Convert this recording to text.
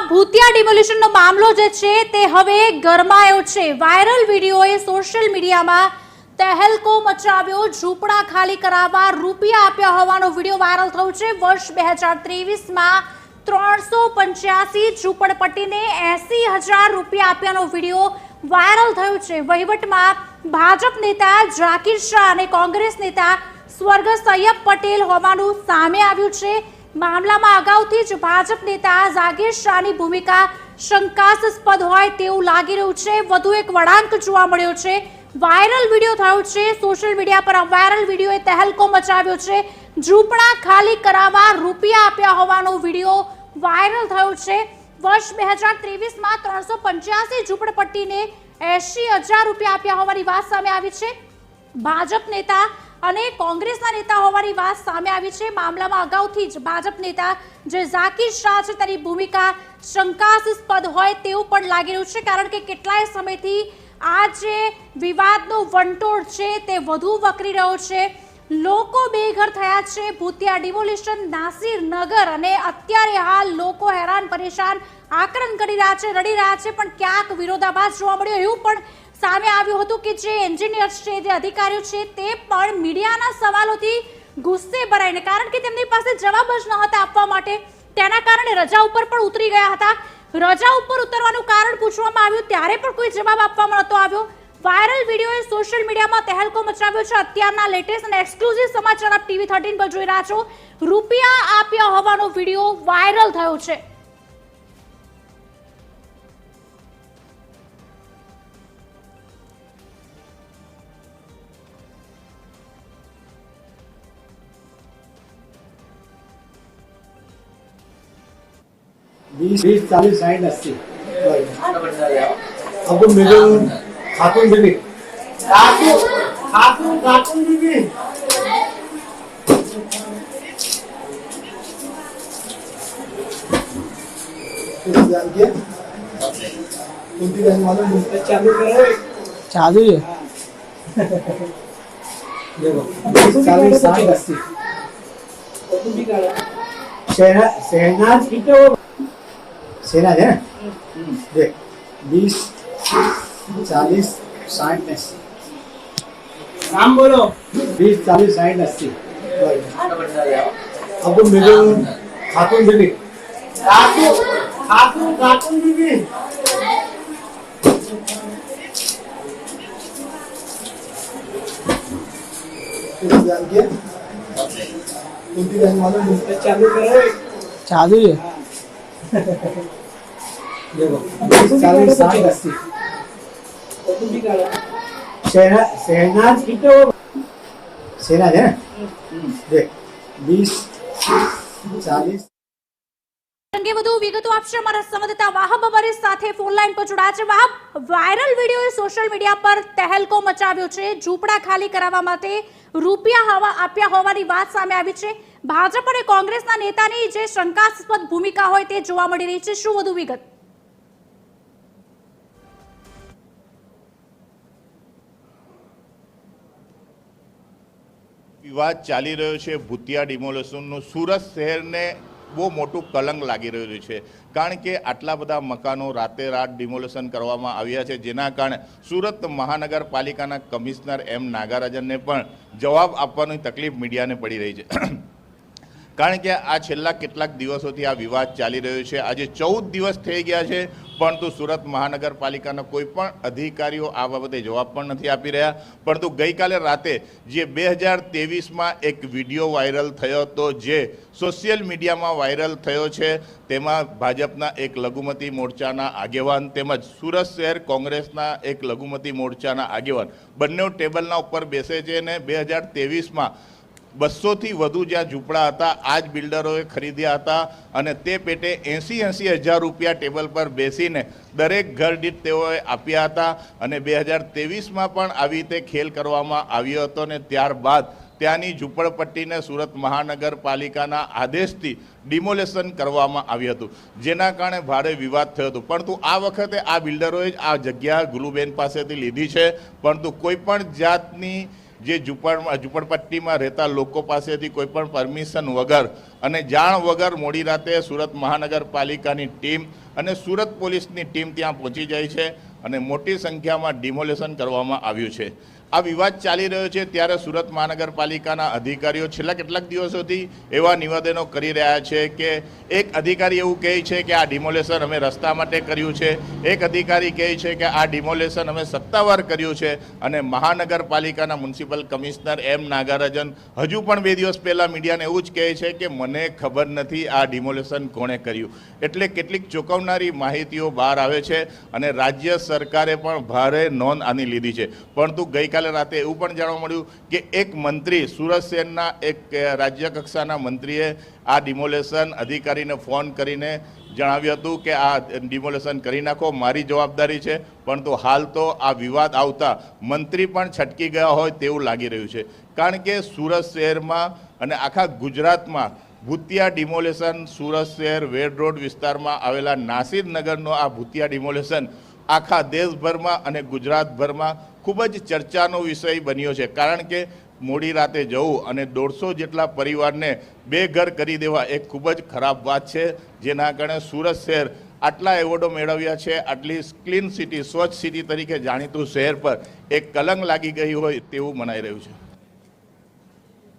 ભૂતિયા ડિમોલિશનનો મામલો જે છે તે હવે ગરમાયો છે। વાયરલ વિડીયોએ સોશિયલ મીડિયામાં તહેલકો મચાવ્યો। ઝૂંપડા ખાલી કરાવવા રૂપિયા આપ્યા હોવાનો વિડીયો વાયરલ થયો છે। વર્ષ 2023માં 385 ઝૂંપડપટ્ટીને 80,000 રૂપિયા આપ્યાનો વિડીયો વાયરલ થયો છે। વહીવટમાં ભાજપ નેતા ઝાકીર શાહ અને કોંગ્રેસ નેતા સ્વર્ગસ્થ અય્યબ પટેલ હોવાનું સામે આવ્યું છે। મામલામાં અગાઉથી જ ભાજપ નેતા ઝાકીર શાહની ભૂમિકા શંકાસ્પદ હોય તેવું લાગી રહ્યું છે। વધુ એક વળાંક જોવા મળ્યો છે। વાયરલ વિડીયો થયો છે સોશિયલ મીડિયા પર। આ વાયરલ વિડીયોએ તહેલકો મચાવ્યો છે। ઝૂંપડા ખાલી કરાવવા રૂપિયા આપ્યા હોવાનો વિડીયો વાયરલ થયો છે। વર્ષ 2023માં 385 ઝૂંપડપટ્ટીને 80,000 રૂપિયા આપ્યા હોવાની વાત સામે આવી છે। ભાજપ નેતા અને કોંગ્રેસના નેતા હોવાની વાત સામે આવી છે। મામલામાં અગાઉથી જ ભાજપ નેતા જે ઝાકીર શાહ છે તેની ભૂમિકા શંકાસ્પદ હોય તેવું પણ લાગી રહ્યું છે, કારણ કે કેટલાય સમયથી આ જે વિવાદનો વંટોળ છે તે વધુ વકરી રહ્યો છે। લોકો બેઘર થયા છે। ભૂતિયા ડિમોલિશન નાસિર નગર અને અત્યારે હાલ લોકો હેરાન પરેશાન આક્રંદ કરી રહ્યા છે, રડી રહ્યા છે, પણ ક્યાંક વિરોધાભાસ જોવા મળ્યો એવું પણ સામે આવ્યું હતું કે જે એન્જિનિયર્સ છે, જે અધિકારીઓ છે તે પણ મીડિયાના સવાલોથી ગુસ્સે ભરાઈને, કારણ કે તેમની પાસે જવાબ જ ન હતા આપવા માટે, તેના કારણે રજા ઉપર પણ ઉતરી ગયા હતા। રજા ઉપર ઉતરવાનું કારણ પૂછવામાં આવ્યું ત્યારે પણ કોઈ જવાબ આપવામાં નહોતો આવ્યો। વાયરલ વિડીયોએ સોશિયલ મીડિયામાં તહેલકો મચાવ્યો છે। અત્યારના લેટેસ્ટ અને એક્સક્લુઝિવ સમાચાર આપ TV 13 પર જોઈ રહ્યા છો। રૂપિયા આપ્યા હોવાનો વિડીયો વાયરલ થયો છે। बीस 40 60 80 अब मेरे खातून दीदी खातून दीदी चालू है देखो 40 60 80 शहनाज की तो सेना है ना देख 20 40 60 80 नाम बोलो 20 40 60 80 अब मेरे खातून दीदी खातून दीदी चालू है देखो 40 60 80 शहनाज की तो सेना है ना देख 20 40 અંગે વધુ વિગતો આપશે અમારા સંવાદદાતા વાહબ અમારી સાથે ફોન લાઈન પર જોડાયા છે। વાહબ, વાયરલ વિડીયોએ સોશિયલ મીડિયા પર તહેલકો મચાવ્યો છે। ઝૂંપડા ખાલી કરાવવા માટે રૂપિયા આપ્યા હોવાની વાત સામે આવી છે। ભાજપ અને કોંગ્રેસના નેતાની જે શંકાસ્પદ ભૂમિકા હોય તે જોવા મળી રહી છે। શું વધુ વિગત? વિવાદ ચાલી રહ્યો છે ભૂતિયા ડિમોલિશનનું। સુરત શહેરને બહુ મોટું કલંક લાગી રહ્યું છે, કારણ કે આટલા બધા મકાનો રાતે રાત ડિમોલિશન કરવામાં આવ્યા છે, જેના કારણે સુરત મહાનગરપાલિકાના કમિશનર M નાગરાજનને પણ જવાબ આપવાની તકલીફ મીડિયાને પડી રહી છે। કારણ કે આ છેલ્લા કેટલાક દિવસોથી આ વિવાદ ચાલી રહ્યો છે। આજે 14 દિવસ થઈ ગયા છે, પરંતુ સુરત મહાનગરપાલિકાના કોઈ પણ અધિકારીઓ આ બાબતે જવાબ પણ નથી આપી રહ્યા। પરંતુ ગઈકાલે રાતે જે 2023માં એક વિડીયો વાયરલ થયો હતો, જે સોશિયલ મીડિયામાં વાયરલ થયો છે, તેમાં ભાજપના એક લઘુમતી મોરચાના આગેવાન તેમજ સુરત શહેર કોંગ્રેસના એક લઘુમતી મોરચાના આગેવાન બંને ટેબલના ઉપર બેસે છે અને 2023માં 200થી વધુ જ્યાં ઝૂંપડા હતા આ જ બિલ્ડરોએ ખરીદ્યા હતા અને તે પેટે 80,000 રૂપિયા ટેબલ પર બેસીને દરેક ઘર દીઠ તેઓએ આપ્યા હતા અને 2023માં પણ આવી રીતે ખેલ કરવામાં આવ્યો હતો અને ત્યારબાદ ત્યાંની ઝૂંપડપટ્ટીને સુરત મહાનગરપાલિકાના આદેશથી ડિમોલેશન કરવામાં આવ્યું હતું, જેના કારણે ભારે વિવાદ થયો હતો। પરંતુ આ વખતે આ બિલ્ડરોએ જ આ જગ્યા ગુલુબેન પાસેથી લીધી છે, પરંતુ કોઈ પણ જાતની જે ઝૂંપડપટ્ટીમાં રહેતા લોકો પાસેથી કોઈ પણ પરમિશન વગર અને જાણ વગર મોડી રાતે સુરત મહાનગરપાલિકાની ટીમ અને સુરત પોલીસની ટીમ ત્યાં પહોંચી જાય છે અને મોટી સંખ્યામાં ડિમોલેશન કરવામાં આવ્યું છે. આ વિવાદ ચાલી રહ્યો છે ત્યારે સુરત મહાનગરપાલિકાના અધિકારીઓ છેલ્લા કેટલાક દિવસોથી એવા નિવેદનો કરી રહ્યા છે કે એક અધિકારી એવું કહે છે કે આ ડિમોલેશન અમે રસ્તા માટે કર્યું છે, એક અધિકારી કહે છે કે આ ડિમોલેશન અમે સત્તાવાર કર્યું છે, અને મહાનગરપાલિકાના મ્યુનિસિપલ કમિશનર એમ નાગરાજન હજુ પણ 2 દિવસ પહેલાં મીડિયાને એવું જ કહે છે કે મને ખબર નથી આ ડિમોલેશન કોણે કર્યું. એટલે કેટલીક ચોંકાવનારી માહિતીઓ બહાર આવે છે અને રાજ્ય સરકારે પણ ભારે નોંધ આની લીધી છે. પરંતુ ગઈકાલે રાતે એવું પણ જાણવા મળ્યું કે એક મંત્રી, સુરત શહેરના એક રાજ્ય કક્ષાના મંત્રીએ આ ડિમોલેશન અધિકારીને ફોન કરીને જણાવ્યું હતું કે આ ડિમોલેશન કરી નાખો, મારી જવાબદારી છે. પરંતુ હાલ તો આ વિવાદ આવતા મંત્રી પણ છટકી ગયા હોય તેવું લાગી રહ્યું છે. કારણ કે સુરત શહેરમાં અને આખા ગુજરાતમાં ભૂતિયા ડિમોલેશન, સુરત શહેર વેડ રોડ વિસ્તારમાં આવેલા નાસિર નગરનો આ ભૂતિયા ડિમોલેશન આખા દેશભરમાં અને ગુજરાતભરમાં ખૂબ જ ચર્ચાનો વિષય બન્યો છે. કારણ કે મોડી રાતે જવું અને 150 જેટલા પરિવારને બેઘર કરી દેવા એ ખૂબ જ ખરાબ વાત છે, જેના કારણે સુરત શહેર આટલા એવોર્ડો મેળવ્યા છે, આટલી ક્લીન સિટી, સ્વચ્છ સિટી તરીકે જાણીતું શહેર પર એક કલંક લાગી ગઈ હોય તેવું મનાઈ રહ્યું છે.